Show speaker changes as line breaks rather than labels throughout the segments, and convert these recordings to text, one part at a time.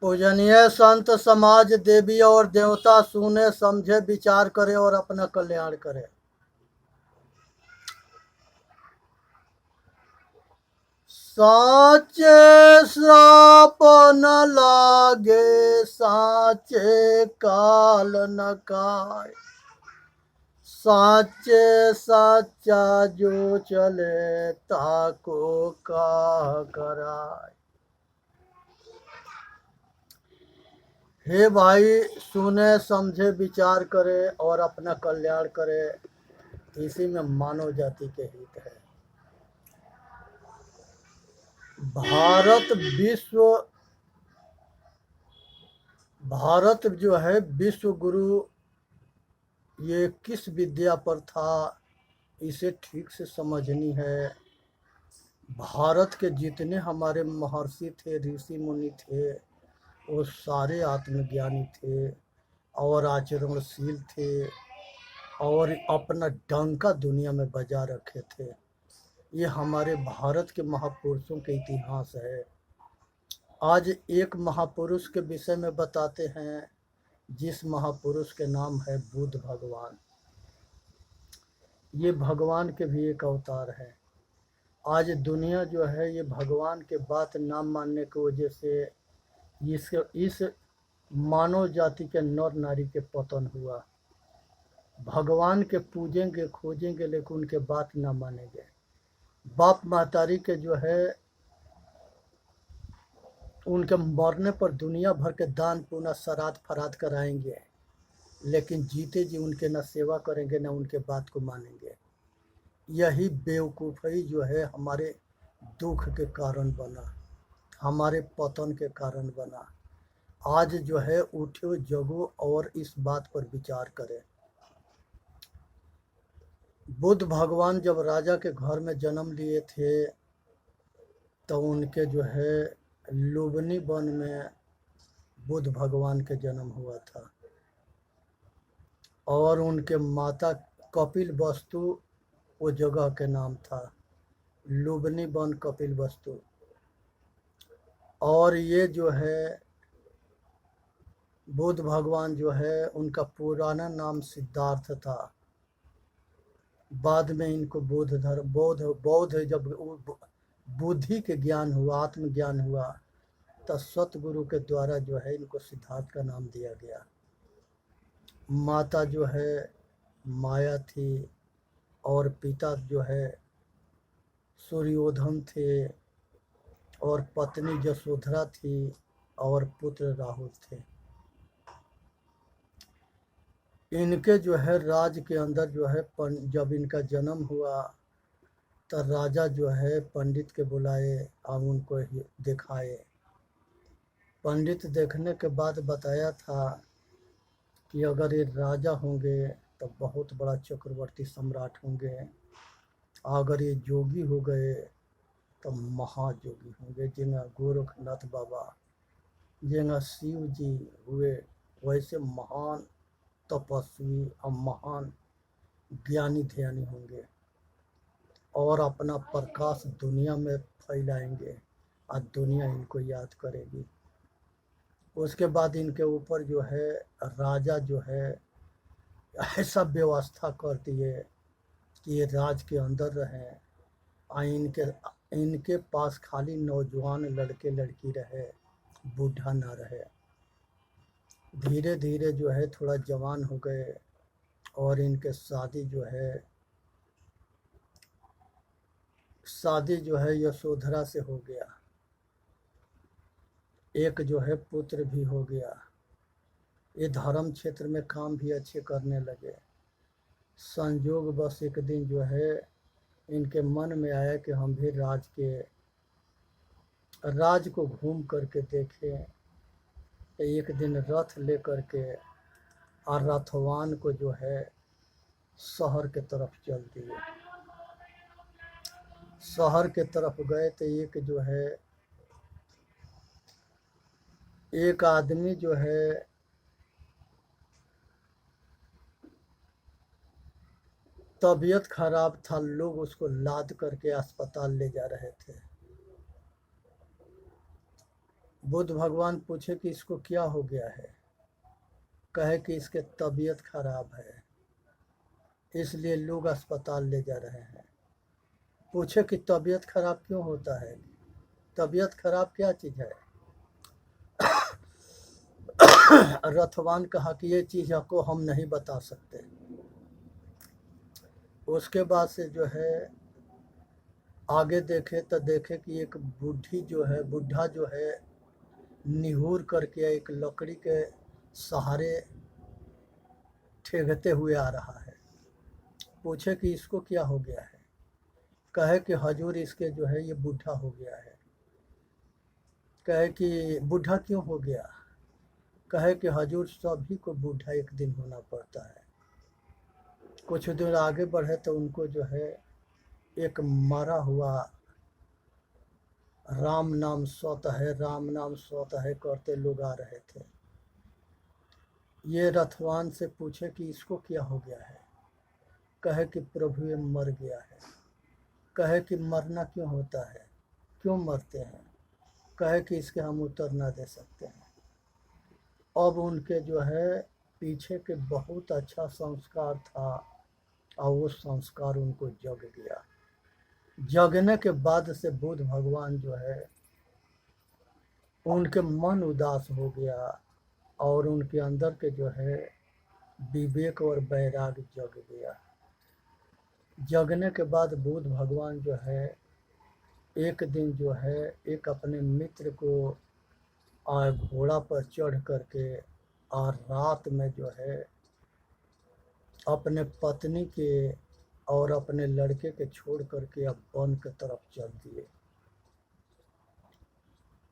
पूजनीय संत समाज देवी और देवता सुने समझे विचार करे और अपना कल्याण करे। साचे श्राप न लागे साचे काल न काय, साचे साचा जो चले ताको का कराय। हे भाई, सुने समझे विचार करे और अपना कल्याण करे, इसी में मानव जाति के हित है। भारत जो है विश्व गुरु, ये किस विद्या पर था, इसे ठीक से समझनी है। भारत के जितने हमारे महर्षि थे, ऋषि मुनि थे, वो सारे आत्मज्ञानी थे और आचरणशील थे और अपना डंका दुनिया में बजा रखे थे। ये हमारे भारत के महापुरुषों के इतिहास है। आज एक महापुरुष के विषय में बताते हैं, जिस महापुरुष के नाम है बुद्ध भगवान। ये भगवान के भी एक अवतार है। आज दुनिया जो है ये भगवान के बात ना मानने की वजह से इस मानव जाति के नर नारी के पतन हुआ। भगवान के पूजेंगे खोजेंगे लेकिन उनके बात ना मानेंगे। बाप महतारी के जो है उनके मरने पर दुनिया भर के दान पुण्य श्राद्ध फराद कराएंगे, लेकिन जीते जी उनके न सेवा करेंगे न उनके बात को मानेंगे। यही बेवकूफ़ी जो है हमारे दुख के कारण बना, हमारे पतन के कारण बना। आज जो है उठो जगो और इस बात पर विचार करें। बुद्ध भगवान जब राजा के घर में जन्म लिए थे तो उनके जो है लुम्बिनी वन में बुद्ध भगवान के जन्म हुआ था और उनके माता कपिल वस्तु वो जगह के नाम था, लुम्बिनी वन कपिल वस्तु। और ये जो है बुद्ध भगवान जो है उनका पुराना नाम सिद्धार्थ था। बाद में इनको बौद्ध जब बुद्धि के ज्ञान हुआ, आत्मज्ञान हुआ, तब सतगुरु के द्वारा जो है इनको सिद्धार्थ का नाम दिया गया। माता जो है माया थी और पिता जो है सूर्योधन थे और पत्नी यशोधरा थी और पुत्र राहुल थे। इनके जो है राज के अंदर जो है जब इनका जन्म हुआ तो राजा जो है पंडित के बुलाए और उनको दिखाए। पंडित देखने के बाद बताया था कि अगर ये राजा होंगे तो बहुत बड़ा चक्रवर्ती सम्राट होंगे, अगर ये जोगी हो गए तो महाजोगी होंगे। जिन्हें गोरखनाथ बाबा, जिन्हें शिव जी हुए, वैसे महान तपस्वी और महान ज्ञानी ध्यानी होंगे और अपना प्रकाश दुनिया में फैलाएंगे और दुनिया इनको याद करेगी। उसके बाद इनके ऊपर जो है राजा जो है ऐसा व्यवस्था कर दिए कि ये राज के अंदर रहें और इनके पास खाली नौजवान लड़के लड़की रहे, बूढ़ा ना रहे। धीरे धीरे जो है थोड़ा जवान हो गए और इनके शादी जो है यशोधरा से हो गया। एक जो है पुत्र भी हो गया। ये धर्म क्षेत्र में काम भी अच्छे करने लगे। संयोग बस एक दिन जो है इनके मन में आया कि हम भी राज को घूम करके देखें। एक दिन रथ लेकर के और रथवान को जो है शहर के तरफ चल दिए। शहर के तरफ गए तो एक आदमी जो है तबीयत खराब था, लोग उसको लाद करके अस्पताल ले जा रहे थे। बुद्ध भगवान पूछे कि इसको क्या हो गया है। कहे कि इसके तबीयत खराब है, इसलिए लोग अस्पताल ले जा रहे हैं। पूछे कि तबीयत खराब क्यों होता है, तबीयत खराब क्या चीज़ है। रथवान कहा कि ये चीज़ को हम नहीं बता सकते। उसके बाद से जो है आगे देखे तो देखे कि एक बुढ़ा जो है निहूर करके एक लकड़ी के सहारे ठेगते हुए आ रहा है। पूछे कि इसको क्या हो गया है। कहे कि हजूर इसके जो है ये बूढ़ा हो गया है। कहे कि बूढ़ा क्यों हो गया। कहे कि हजूर सभी को बूढ़ा एक दिन होना पड़ता है। कुछ दूर आगे बढ़े तो उनको जो है एक मरा हुआ राम नाम स्वत है करते लोग आ रहे थे। ये रथवान से पूछे कि इसको क्या हो गया है। कहे कि प्रभु ये मर गया है। कहे कि मरना क्यों होता है, क्यों मरते हैं। कहे कि इसके हम उत्तर ना दे सकते हैं। अब उनके जो है पीछे के बहुत अच्छा संस्कार था और वो संस्कार उनको जग गया। जगने के बाद से बुद्ध भगवान जो है उनके मन उदास हो गया और उनके अंदर के जो है विवेक और वैराग्य जग गया। जगने के बाद बुद्ध भगवान जो है एक दिन जो है एक अपने मित्र को घोड़ा पर चढ़ करके और रात में जो है अपने पत्नी के और अपने लड़के के छोड़ करके अब वन की तरफ चल दिए।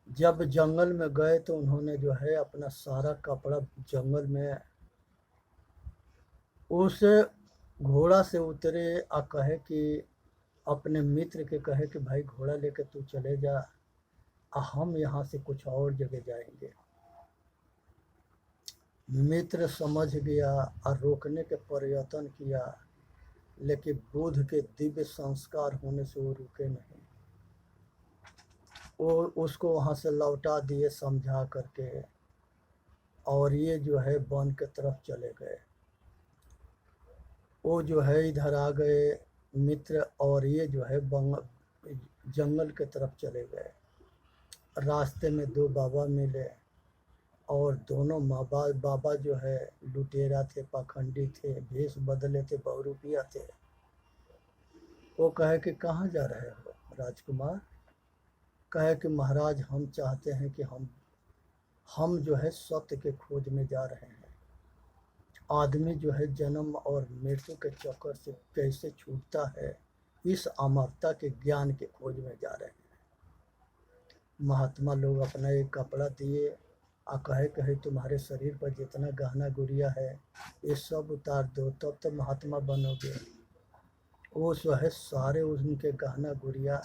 जब जंगल में गए तो उन्होंने जो है अपना सारा कपड़ा जंगल में उस घोड़ा से उतरे और कहे कि अपने मित्र के कहे कि भाई घोड़ा लेके तू चले जा, हम यहाँ से कुछ और जगह जाएंगे। मित्र समझ गया और रोकने के प्रयत्न किया, लेकिन बुद्ध के दिव्य संस्कार होने से वो रुके नहीं। वो उसको वहाँ से लौटा दिए समझा करके और ये जो है वन के तरफ चले गए। वो जो है इधर आ गए मित्र और ये जो है जंगल के तरफ चले गए। रास्ते में दो बाबा मिले और दोनों बाबा जो है लुटेरा थे, पाखंडी थे, भेष बदले थे, बहुरूपिया थे। वो कहे कि कहाँ जा रहे हो राजकुमार। कहे कि महाराज हम चाहते हैं कि हम जो है सत्य के खोज में जा रहे हैं। आदमी जो है जन्म और मृत्यु के चक्कर से कैसे छूटता है, इस अमरता के ज्ञान के खोज में जा रहे हैं। महात्मा लोग अपना एक कपड़ा दिए और कहे तुम्हारे शरीर पर जितना गहना गुड़िया है ये सब उतार दो, तब तो महात्मा बनोगे। वो जो है सारे उनके गहना गुड़िया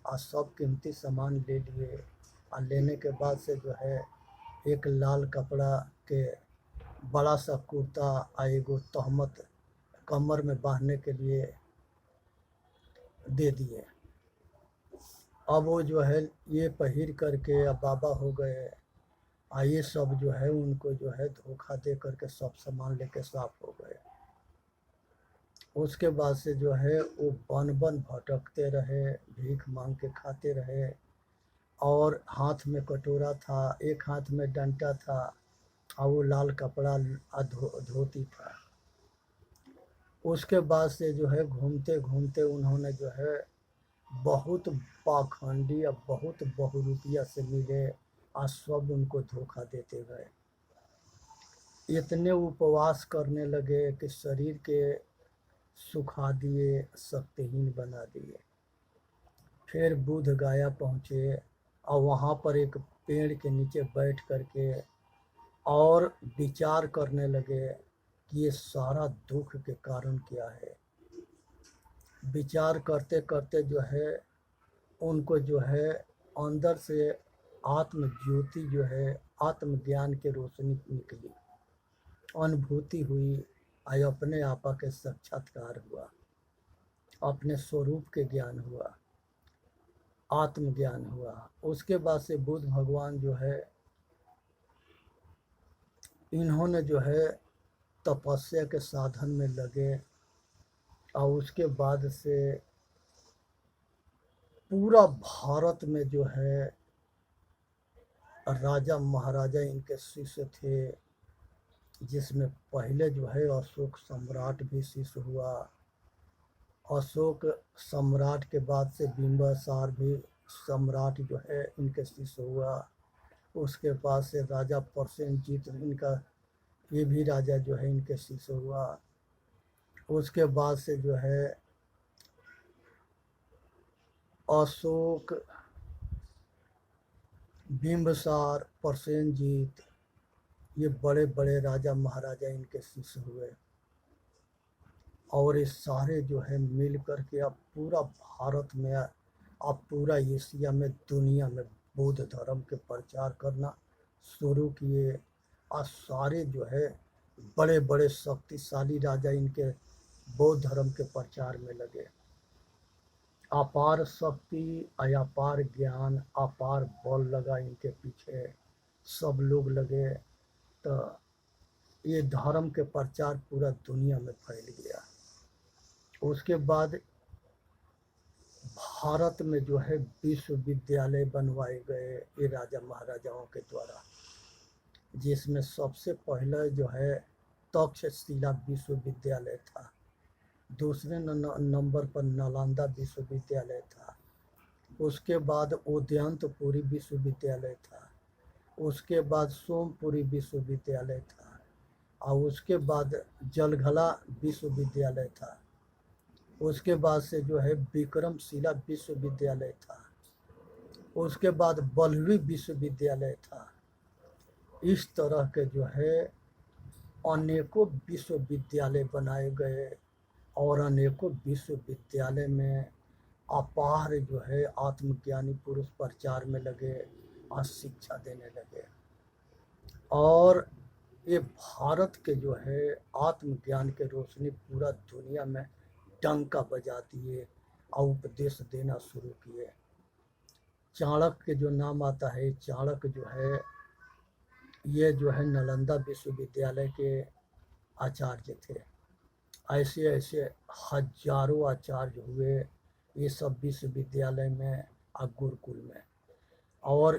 और सब कीमती सामान ले लिए और लेने के बाद से जो है एक लाल कपड़ा के बड़ा सा कुर्ता और एगो तहमत कमर में बांधने के लिए दे दिए। अब वो जो है ये पहिर करके अब बाबा हो गए। ये सब जो है उनको जो है धोखा दे करके सब सामान लेके साफ हो गए। उसके बाद से जो है वो वन भटकते रहे, भीख मांग के खाते रहे और हाथ में कटोरा था, एक हाथ में डंडा था और वो लाल कपड़ा धोती था। उसके बाद से जो है घूमते घूमते उन्होंने जो है बहुत पाखंडी या बहुत बहुरूपिया से मिले और सब उनको धोखा देते गए। इतने उपवास करने लगे कि शरीर के सुखा दिए, शक्तिहीन बना दिए। फिर बुद्ध गया पहुँचे और वहाँ पर एक पेड़ के नीचे बैठ करके और विचार करने लगे कि ये सारा दुख के कारण क्या है। विचार करते करते जो है उनको जो है अंदर से आत्म ज्योति जो है आत्मज्ञान के रोशनी निकली, अनुभूति हुई, आई अपने आपा के साक्षात्कार हुआ, अपने स्वरूप के ज्ञान हुआ। आत्मज्ञान हुआ। उसके बाद से बुद्ध भगवान जो है इन्होंने जो है तपस्या के साधन में लगे और उसके बाद से पूरा भारत में जो है राजा महाराजा इनके शिष्य थे, जिसमें पहले जो है अशोक सम्राट भी शिष्य हुआ। अशोक सम्राट के बाद से बिंबिसार भी सम्राट जो है इनके शिष्य हुआ। उसके बाद से राजा प्रसेनजीत इनका ये भी राजा जो है इनके शिष्य हुआ। उसके बाद से जो है अशोक, बिंबिसार, प्रसेनजीत, ये बड़े बड़े राजा महाराजा इनके शिष्य हुए। और ये सारे जो है मिल कर के अब पूरा भारत में, अब पूरा एशिया में, दुनिया में बौद्ध धर्म के प्रचार करना शुरू किए। और सारे जो है बड़े बड़े शक्तिशाली राजा इनके बौद्ध धर्म के प्रचार में लगे। अपार शक्ति, अपार ज्ञान, अपार बल लगा इनके पीछे, सब लोग लगे। तो ये धर्म के प्रचार पूरा दुनिया में फैल गया। उसके बाद भारत में जो है विश्वविद्यालय बनवाए गए ये राजा महाराजाओं के द्वारा, जिसमें सबसे पहला जो है तक्षशिला विश्वविद्यालय था। दूसरे नंबर पर नालंदा विश्वविद्यालय था। उसके बाद उदयंतपुरी विश्वविद्यालय था। उसके बाद सोमपुरी विश्वविद्यालय था। और उसके बाद जलघला विश्वविद्यालय था। उसके बाद से जो है विक्रमशिला विश्वविद्यालय था। उसके बाद बल्लवी विश्वविद्यालय था। इस तरह के जो है अनेकों विश्वविद्यालय बनाए गए और अनेकों विश्वविद्यालय में अपार जो है आत्मज्ञानी पुरुष प्रचार में लगे और शिक्षा देने लगे। और ये भारत के जो है आत्मज्ञान के रोशनी पूरा दुनिया में डंका बजा दिए और उपदेश देना शुरू किए। चाणक्य के जो नाम आता है, चाणक्य जो है ये जो है नालंदा विश्वविद्यालय के आचार्य थे। ऐसे ऐसे हजारों आचार्य हुए ये सब विश्वविद्यालय में और गुरुकुल में। और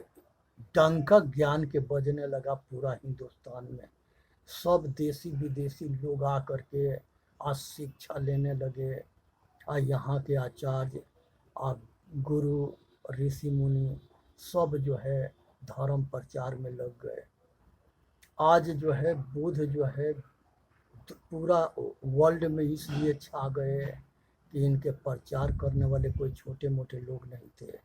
डंका ज्ञान के बजने लगा पूरा हिंदुस्तान में। सब देशी विदेशी लोग आ करके आज शिक्षा लेने लगे। और यहाँ के आचार्य और गुरु ऋषि मुनि सब जो है धर्म प्रचार में लग गए। आज जो है बुद्ध जो है पूरा वर्ल्ड में इसलिए छा गए कि इनके प्रचार करने वाले कोई छोटे मोटे लोग नहीं थे।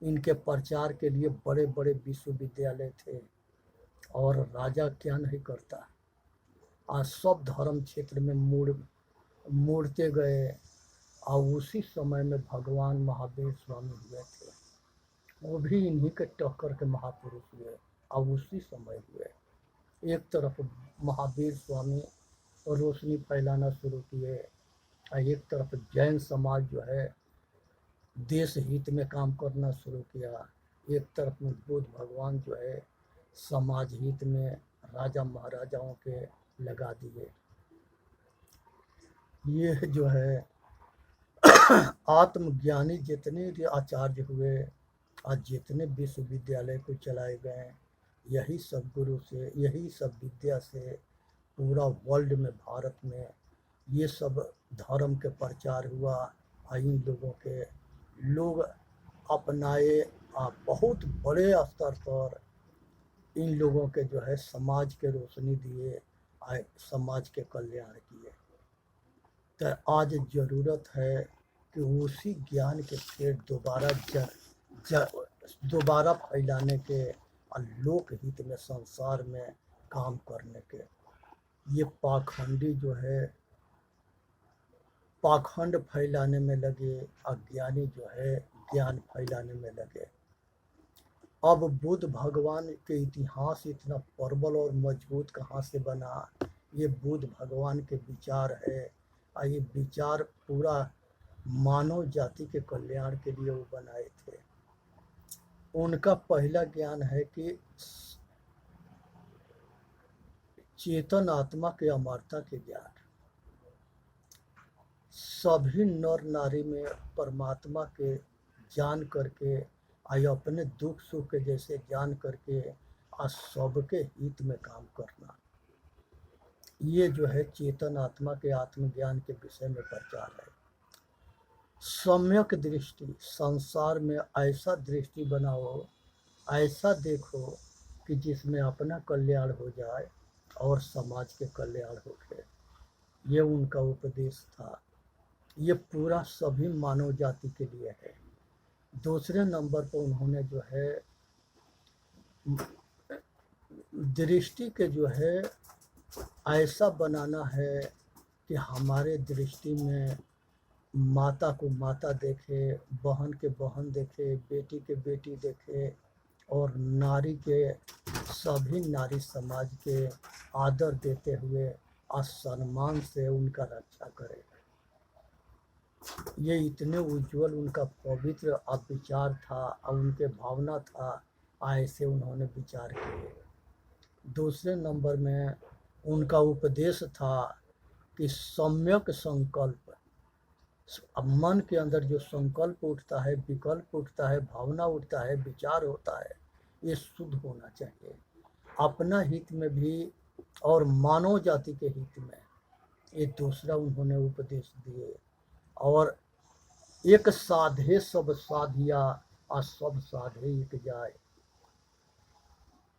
इनके प्रचार के लिए बड़े बड़े विश्वविद्यालय थे। और राजा क्या नहीं करता, आज सब धर्म क्षेत्र में मुड़ते गए। और उसी समय में भगवान महावीर स्वामी हुए थे, वो भी इन्हीं के टक्कर के महापुरुष हुए और उसी समय हुए। एक तरफ महावीर स्वामी रोशनी फैलाना शुरू किए और एक तरफ जैन समाज जो है देश हित में काम करना शुरू किया। एक तरफ में बुद्ध भगवान जो है समाज हित में राजा महाराजाओं के लगा दिए। ये जो है आत्मज्ञानी जितने आचार्य हुए और जितने विश्वविद्यालय को चलाए गए, यही सब गुरु से, यही सब विद्या से पूरा वर्ल्ड में, भारत में ये सब धर्म के प्रचार हुआ। और इन लोगों के लोग अपनाए और बहुत बड़े स्तर पर इन लोगों के जो है समाज के रोशनी दिए, समाज के कल्याण किए। तो आज ज़रूरत है कि उसी ज्ञान के फिर दोबारा फैलाने के और लोक हित में, संसार में काम करने के। ये पाखंडी जो है पाखंड फैलाने में लगे, अज्ञानी जो है ज्ञान फैलाने में लगे। अब बुद्ध भगवान के इतिहास इतना प्रबल और मजबूत कहाँ से बना? ये बुद्ध भगवान के विचार है और ये विचार पूरा मानव जाति के कल्याण के लिए वो बनाए थे। उनका पहला ज्ञान है कि चेतन आत्मा के अमरता के ज्ञान। सभी नर नारी में परमात्मा के जान करके आय अपने दुख सुख के जैसे जान करके आज सबके हित में काम करना, ये जो है चेतन आत्मा के आत्मज्ञान के विषय में प्रचार है। सम्यक दृष्टि, संसार में ऐसा दृष्टि बनाओ, ऐसा देखो कि जिसमें अपना कल्याण हो जाए और समाज के कल्याण हो गए। ये उनका उपदेश था। ये पूरा सभी मानव जाति के लिए है। दूसरे नंबर पर उन्होंने जो है दृष्टि के जो है ऐसा बनाना है कि हमारे दृष्टि में माता को माता देखे, बहन के बहन देखे, बेटी के बेटी देखे और नारी के सभी नारी समाज के आदर देते हुए सम्मान से उनका रक्षा करे। ये इतने उज्जवल उनका पवित्र विचार था और उनके भावना था, ऐसे उन्होंने विचार किए। दूसरे नंबर में उनका उपदेश था कि सम्यक संकल्प, अब मन के अंदर जो संकल्प उठता है, विकल्प उठता है, भावना उठता है, विचार होता है, ये शुद्ध होना चाहिए, अपना हित में भी और मानव जाति के हित में। ये दूसरा उन्होंने उपदेश दिए। और एक साधे सब साधिया और सब साधे एक जाए।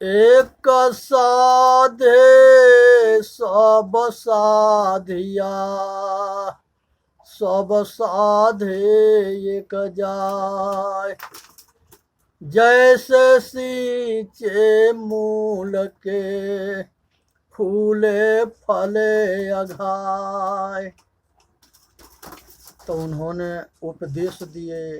एक साधे सब साधिया, सब साधे एक जाए। जैसे सींचे मूल के फूले फले अघाय। तो उन्होंने उपदेश दिए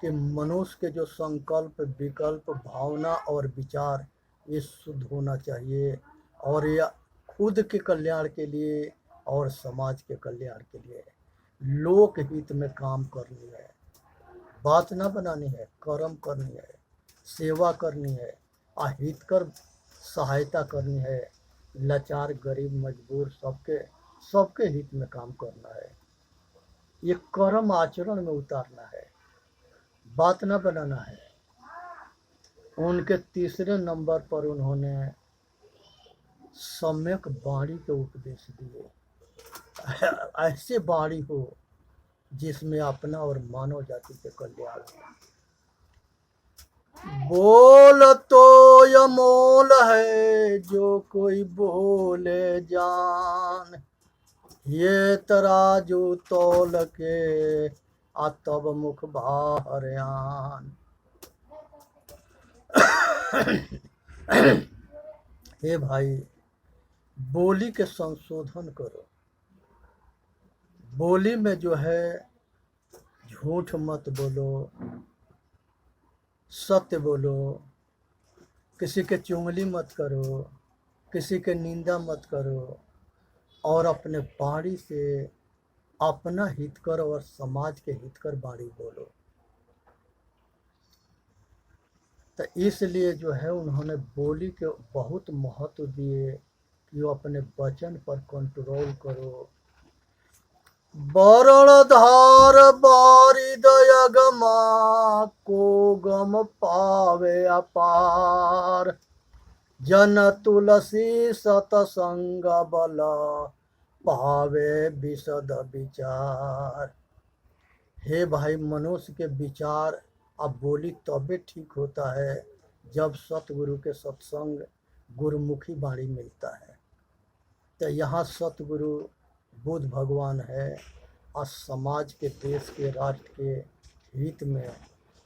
कि मनुष्य के जो संकल्प, विकल्प, भावना और विचार ये शुद्ध होना चाहिए और ये खुद के कल्याण के लिए और समाज के कल्याण के लिए, लोक हित में काम करनी है। बात ना बनानी है, कर्म करनी है, सेवा करनी है, अहितकर सहायता करनी है, लाचार गरीब मजबूर सबके हित में काम करना है। ये कर्म आचरण में उतारना है, बात ना बनाना है। उनके तीसरे नंबर पर उन्होंने सम्यक वाणी के उपदेश दिए। ऐसे वाणी हो जिसमें अपना और मानव जाति के कल्याण हो। बोल तो अमोल है जो कोई बोले जान, ये तराजू तौल के तब मुख बाहरयान। हे भाई, बोली के संशोधन करो। बोली में जो है झूठ मत बोलो, सत्य बोलो, किसी के चुगली मत करो, किसी के निंदा मत करो और अपने वाणी से अपना हितकर और समाज के हितकर वाणी बोलो। तो इसलिए जो है उन्होंने बोली के बहुत महत्व दिए कि वो अपने वचन पर कंट्रोल करो। वरण धार बारी दयगमा को गम पावे अपार, जन तुलसी सतसंग बल पावे विशद विचार। हे भाई, मनुष्य के विचार अब बोली तबे ठीक होता है जब सतगुरु के सत्संग गुरुमुखी वाणी मिलता है। तो यहाँ सतगुरु बुद्ध भगवान है और समाज के, देश के, राष्ट्र के हित में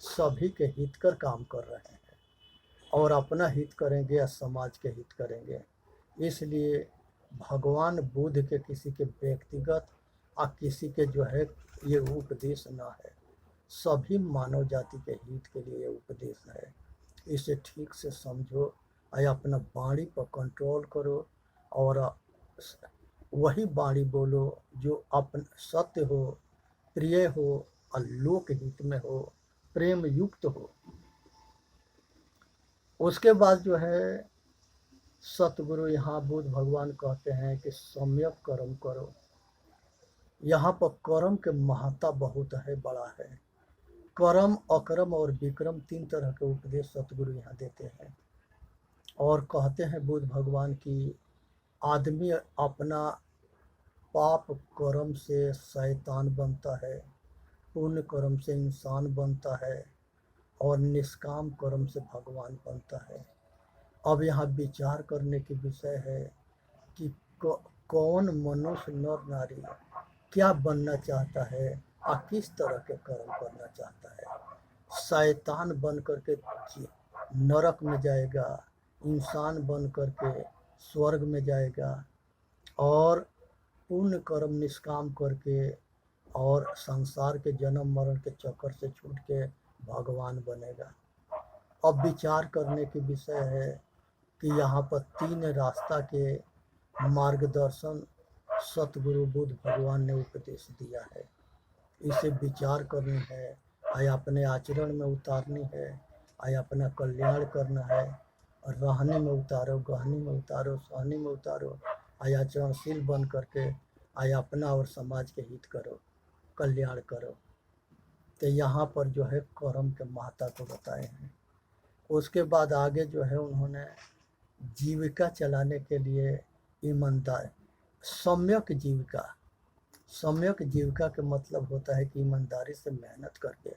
सभी के हित कर काम कर रहे हैं और अपना हित करेंगे या समाज के हित करेंगे। इसलिए भगवान बुद्ध के किसी के व्यक्तिगत और किसी के जो है ये उपदेश ना है, सभी मानव जाति के हित के लिए उपदेश है। इसे ठीक से समझो, अपना वाणी पर कंट्रोल करो और वही वाणी बोलो जो अपन सत्य हो, प्रिय हो और लोक हित में हो, प्रेम युक्त हो। उसके बाद जो है सतगुरु यहाँ बुद्ध भगवान कहते हैं कि सम्यक कर्म करो। यहाँ पर कर्म के महत्ता बहुत है, बड़ा है। कर्म, अकर्म और विक्रम, 3 तरह के उपदेश सतगुरु यहाँ देते हैं। और कहते हैं बुद्ध भगवान की आदमी अपना पाप कर्म से शैतान बनता है, पुण्य कर्म से इंसान बनता है और निष्काम कर्म से भगवान बनता है। अब यहाँ विचार करने की विषय है कि कौन मनुष्य नर नारी क्या बनना चाहता है और किस तरह के कर्म करना चाहता है। शैतान बन करके नरक में जाएगा, इंसान बन करके स्वर्ग में जाएगा, और पुण्य कर्म निष्काम करके और संसार के जन्म मरण के चक्कर से छूट के भगवान बनेगा। अब विचार करने की विषय है कि यहाँ पर 3 रास्ता के मार्गदर्शन सतगुरु बुद्ध भगवान ने उपदेश दिया है। इसे विचार करनी है, या अपने आचरण में उतारनी है, या अपना कल्याण करना है। और रहने में उतारो, गहने में उतारो, सहने में उतारो, या आचरणशील बन करके या अपना और समाज के हित करो, कल्याण करो। तो यहाँ पर जो है कर्म के महत्ता को बताए हैं। उसके बाद आगे जो है उन्होंने जीविका चलाने के लिए ईमानदार, सम्यक जीविका, सम्यक जीविका के मतलब होता है कि ईमानदारी से मेहनत करके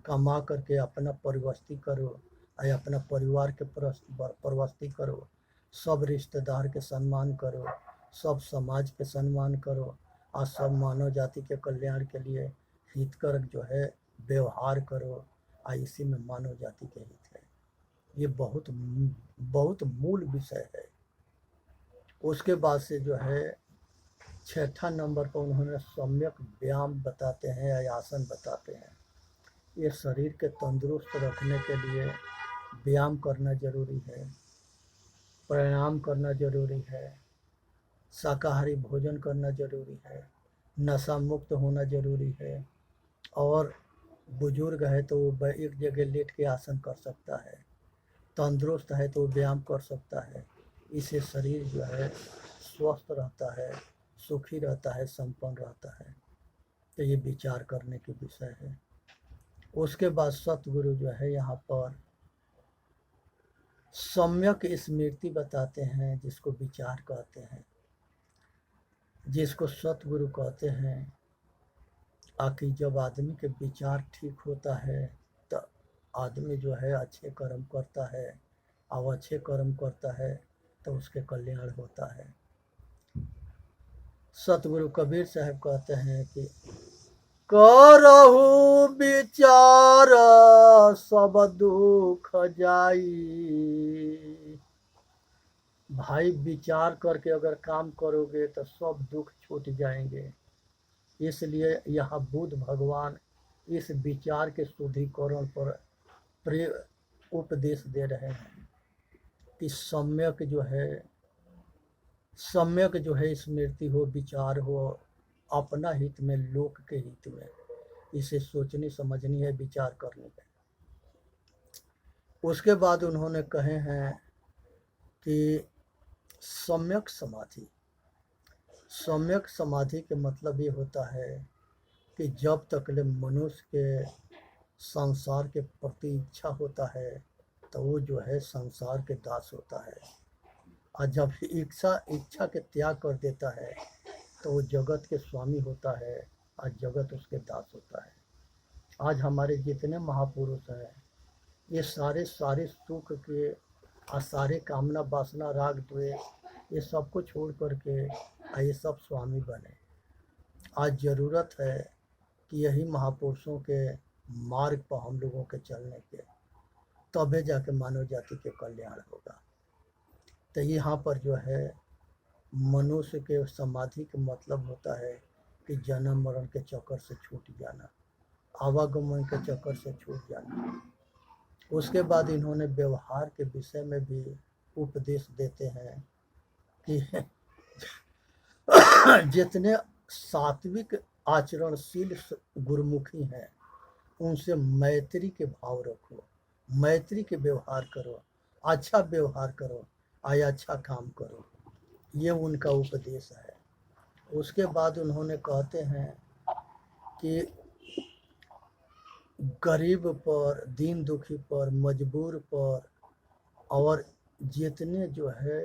कमा करके अपना परिवस्थी करो, या अपना परिवार के परिवस्थी करो, सब रिश्तेदार के सम्मान करो, सब समाज के सम्मान करो, और सब मानव जाति के कल्याण के लिए हितकर जो है व्यवहार करो, और इसी में मानव जाति के हित है। ये बहुत मूल विषय है। उसके बाद से जो है 6ठा नंबर पर उन्होंने सम्यक व्यायाम बताते हैं या आसन बताते हैं। ये शरीर के तंदुरुस्त रखने के लिए व्यायाम करना जरूरी है, प्राणायाम करना जरूरी है, शाकाहारी भोजन करना जरूरी है, नशा मुक्त होना जरूरी है, और बुजुर्ग है तो वो एक जगह लेट के आसन कर सकता है, तंदुरुस्त है तो व्यायाम कर सकता है। इससे शरीर जो है स्वस्थ रहता है, सुखी रहता है, संपन्न रहता है। तो ये विचार करने की विषय है। उसके बाद सतगुरु जो है यहाँ पर सम्यक स्मृति बताते हैं, जिसको विचार कहते हैं, जिसको सतगुरु कहते हैं। आखिर जब आदमी के विचार ठीक होता है तो आदमी जो है अच्छे कर्म करता है, और अच्छे कर्म करता है तो उसके कल्याण होता है। सतगुरु कबीर साहब कहते हैं कि करहु विचार सब दुख जाई। भाई विचार करके अगर काम करोगे तो सब दुख छूट जाएंगे। इसलिए यहाँ बुद्ध भगवान इस विचार के शुद्धिकरण पर उपदेश दे रहे हैं कि सम्यक जो है स्मृति हो, विचार हो, अपना हित में, लोक के हित में। इसे सोचनी समझनी है, विचार करनी है। उसके बाद उन्होंने कहे हैं कि सम्यक समाधि, सम्यक समाधि के मतलब ये होता है कि जब तक ले मनुष्य के संसार के प्रति इच्छा होता है तो वो जो है संसार के दास होता है, और जब इच्छा के त्याग कर देता है तो वो जगत के स्वामी होता है और जगत उसके दास होता है। आज हमारे जितने महापुरुष हैं ये सारे सुख के और सारे कामना वासना राग द्वेष ये सब को छोड़ करके ये सब स्वामी बने। आज ज़रूरत है कि यही महापुरुषों के मार्ग पर हम लोगों के चलने के, तबे जाके मानव जाति के कल्याण होगा। तो यहाँ पर जो है मनुष्य के समाधि का मतलब होता है कि जन्म मरण के चक्कर से छूट जाना, आवागमन के चक्कर से छूट जाना। उसके बाद इन्होंने व्यवहार के विषय में भी उपदेश देते हैं कि जितने सात्विक आचरणशील गुरुमुखी हैं, उनसे मैत्री के भाव रखो, मैत्री के व्यवहार करो, अच्छा व्यवहार करो, अच्छा काम करो। ये उनका उपदेश है। उसके बाद उन्होंने कहते हैं कि गरीब पर, दीन दुखी पर, मजबूर पर और जितने जो है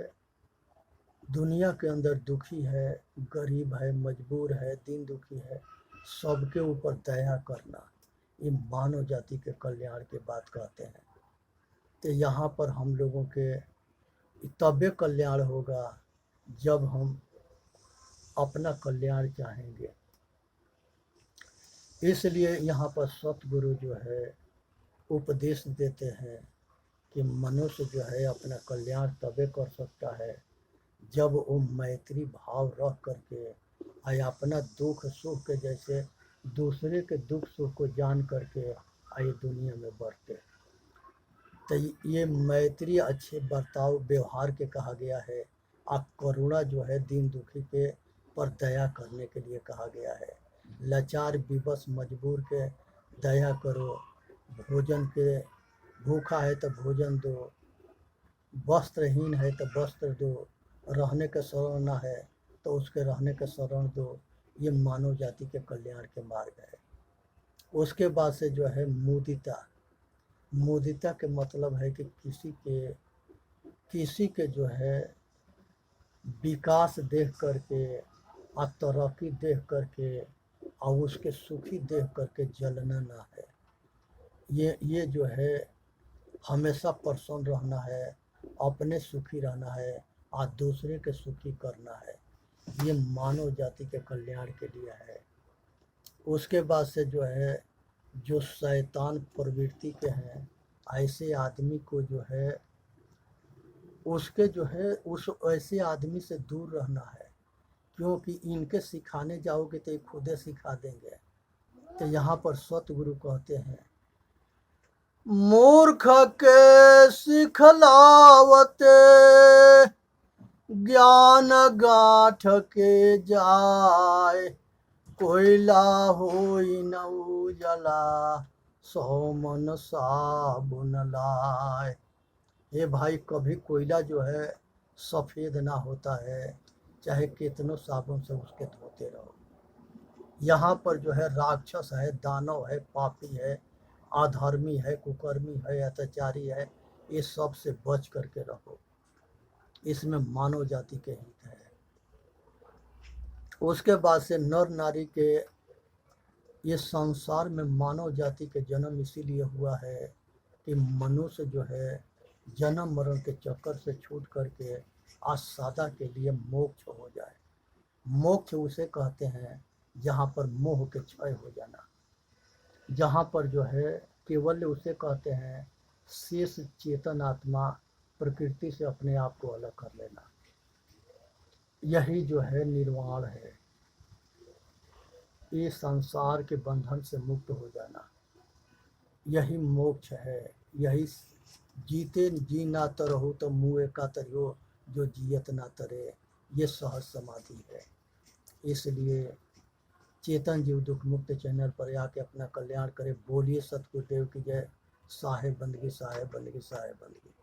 दुनिया के अंदर दुखी है, गरीब है, मजबूर है, दीन दुखी है, सबके ऊपर दया करना, ये मानव जाति के कल्याण की बात कहते हैं। तो यहाँ पर हम लोगों के तबे कल्याण होगा जब हम अपना कल्याण चाहेंगे। इसलिए यहाँ पर सतगुरु जो है उपदेश देते हैं कि मनुष्य जो है अपना कल्याण तबे कर सकता है जब वो मैत्री भाव रख करके अपना दुख सुख के जैसे दूसरे के दुख सुख को जान करके ये दुनिया में बढ़ते। तो ये मैत्री अच्छे बर्ताव व्यवहार के कहा गया है। करुणा जो है दीन दुखी के पर दया करने के लिए कहा गया है। लाचार विवश मजबूर के दया करो, भोजन के भूखा है तो भोजन दो, वस्त्रहीन है तो वस्त्र दो, रहने का शरण न है तो उसके रहने का शरण दो। ये मानव जाति के कल्याण के मार्ग है। उसके बाद से जो है मुदिता, मुदिता के मतलब है कि किसी के जो है विकास देख करके और तरक्की देख करके और उसके सुखी देख करके जलना ना है। ये जो है हमेशा प्रसन्न रहना है, अपने सुखी रहना है और दूसरे के सुखी करना है। ये मानव जाति के कल्याण के लिए है। उसके बाद से जो है जो शैतान प्रवृत्ति के हैं ऐसे आदमी को जो है उसके जो है उस ऐसे आदमी से दूर रहना है, क्योंकि इनके सिखाने जाओगे तो ये खुदे सिखा देंगे। तो यहाँ पर सतगुरु कहते हैं मूर्ख के सिखलावते ज्ञान गांठ के जाए, कोयला होई न उजला सौ मन साबुन लाए। ये भाई कभी कोयला जो है सफ़ेद ना होता है, चाहे कितनों साबुन से उसके धोते रहो। यहाँ पर जो है राक्षस है, दानव है, पापी है, अधर्मी है, कुकर्मी है, अत्याचारी है, ये सब से बच करके रहो। इसमें मानव जाति के हित है। उसके बाद से नर नारी के ये संसार में मानव जाति के जन्म इसीलिए हुआ है कि मनुष्य जो है जन्म मरण के चक्कर से छूट करके आज सदा के लिए मोक्ष हो जाए। मोक्ष उसे कहते हैं जहाँ पर मोह के क्षय हो जाना, जहाँ पर जो है केवल उसे कहते हैं शेष चेतन आत्मा प्रकृति से अपने आप को अलग कर लेना। यही जो है निर्वाण है, ये संसार के बंधन से मुक्त हो जाना, यही मोक्ष है। यही जीते जी ना तरहो तो मुँह का तरियो, जो जियत ना तरे, ये सहज समाधि है। इसलिए चेतन जीव दुख मुक्त चैनल पर आके अपना कल्याण करे। बोलिए सतगुरुदेव की जय। साहेब बंदगी, साहेब बंदगी, साहेब बंदगी।